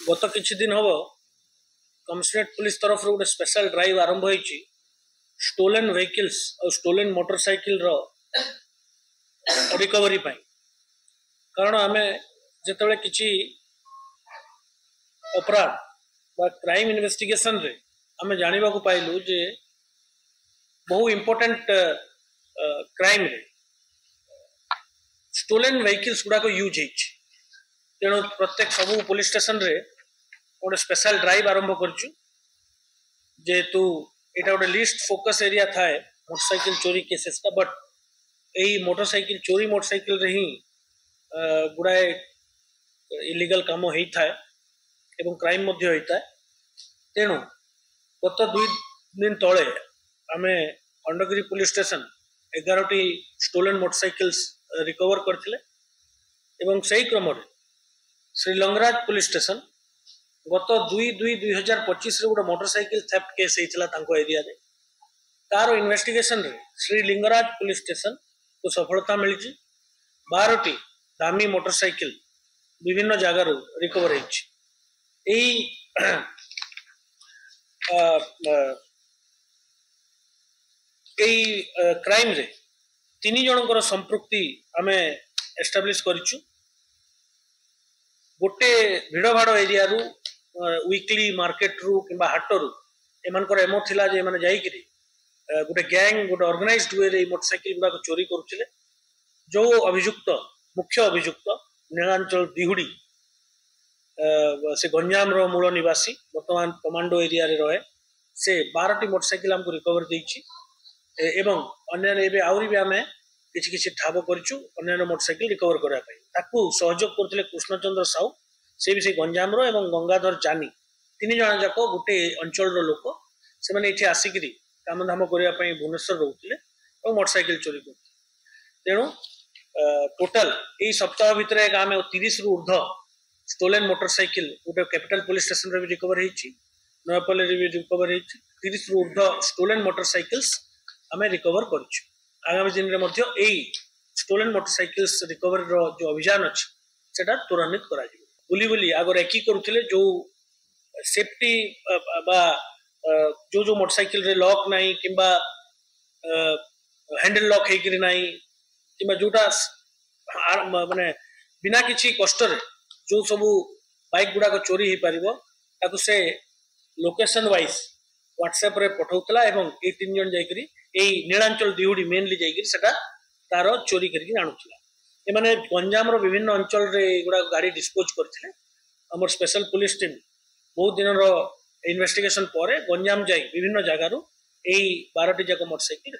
गत किछि दिन हम कमिशनरेट पुलिस तरफ गोटे स्पेशल ड्राइव आरंभ होईची स्टोलन व्हीकल्स और स्टोलन मोटरसाइकिल रो रिकवरी पाई। कारण आमे जेतेबेले किछि अपराध बा क्राइम इन्वेस्टिगेशन रे आमे जानिबा को पाइलु जे बहु इम्पोर्टेंट क्राइम रे स्टोलन व्हीकल्स गुडा को यूज होईची। तेणु प्रत्येक सबू पुलिस स्टेशन रे गोटे स्पेशल ड्राइव आरंभ करछु जेहेतु एटा गोटे लिस्ट फोकस एरिया थाए मोटरसाइकिल चोरी केसेस का। बट यही मोटरसाइकिल चोरी मोटरसाइकिल रे ही गुड़ाए इलीगल काम होता है एवं क्राइम मध्य होता है। तेणु गत 2 दिन तले आमे खंडगिरी पुलिस स्टेशन 11टी स्टोलन मोटरसाइकिल्स रिकवर करथिले एवं सही क्रम रे श्रीलंगराज पुलिस स्टेशन गत 2/2/2025 रे गोटे मोटरसाइकिल थेफ्ट केस होता तांको एरिया रे। तार इन्वेस्टिगेशन रे श्रीलिंगराज पुलिस स्टेशन को सफलता मिली। 12टी दामी मोटरसाइकिल विभिन्न जगार रिकवर क्राइम रे 3 जनकर संपृक्ति आमे एस्टाब्लिश करिछु। गोटे भिड़ भाड़ एरिया रु वीकली मार्केट रु किंबा हाट रु एमानकर एमो थिला जे माने जाई किरी गोटे गैंग गोटे ऑर्गेनाइज्ड वे रे मोटरसाइकिल गुडा चोरी करुथिले। जो अभियुक्त मुख्य अभियुक्त नीलांचल दिहुड़ी से गंजाम रो मूल निवासी वर्तमान कमांडो एरिया रे रहे। से 12टी मोटरसाइकिल हमको रिकवर देइछि एवं अन्य एबे आउरी भी आमे किछि किछि ठाब करछु अन्य मोटरसाइकिल रिकवर करा पई। ताकू सहयोग करथिले कृष्णचंद्र साहू से भी से गंजाम रो एवं गंगाधर जानी 3 जण जाक गोटे अंचल रो लोक से माने एठी आसिकरी काम धाम करिया पई भुवनेश्वर रहउथिले और मोटरसाइकिल चोरी करथिले। तेणु टोटल ए सप्ताह भितर आमे 30 रु ऊर्ध्व स्टोलन मोटरसाइकिल गोटे कैपिटल पुलिस स्टेशन रे भी रिकवर होईछि, नयापल्ली रे भी रिकवर होईछि। 30 रु ऊर्ध्व स्टोलन मोटरसाइकिल्स आमे रिकवर करछु। आगामी दिन रे मध्य एई स्टोलन मोटरसाइकिल्स रिकवरी रो जो अभियान अछि सेटा त्वरान्वित करा जिवो। बुली बुली आगर एकी करुथिले जो सेफ्टी बा जो मोटरसाइकिल रे लॉक नाही किंबा हैंडल लॉक हेकरी नाही किंबा जोटा माने बिना किछि कष्ट रे जो सबू बाइक गुडा को चोरी ही पारिबो ताकू से लोकेशन वाइज व्हाट्सएप रे पठाउतला एवं ए 3 जन जाई करी ए नीलांचल दिहुड़ी मेनली जाई करी सेटा तार चोरी करके आनुथला। ए माने गंजाम रो विभिन्न अंचल रे गुडा गाड़ी डिस्पोज करथिले। हमर स्पेशल पुलिस टीम बहुत दिन रो इन्वेस्टिगेशन परे गंजाम जाई विभिन्न जगारू ए 12टी जाक मोटरसाइकिल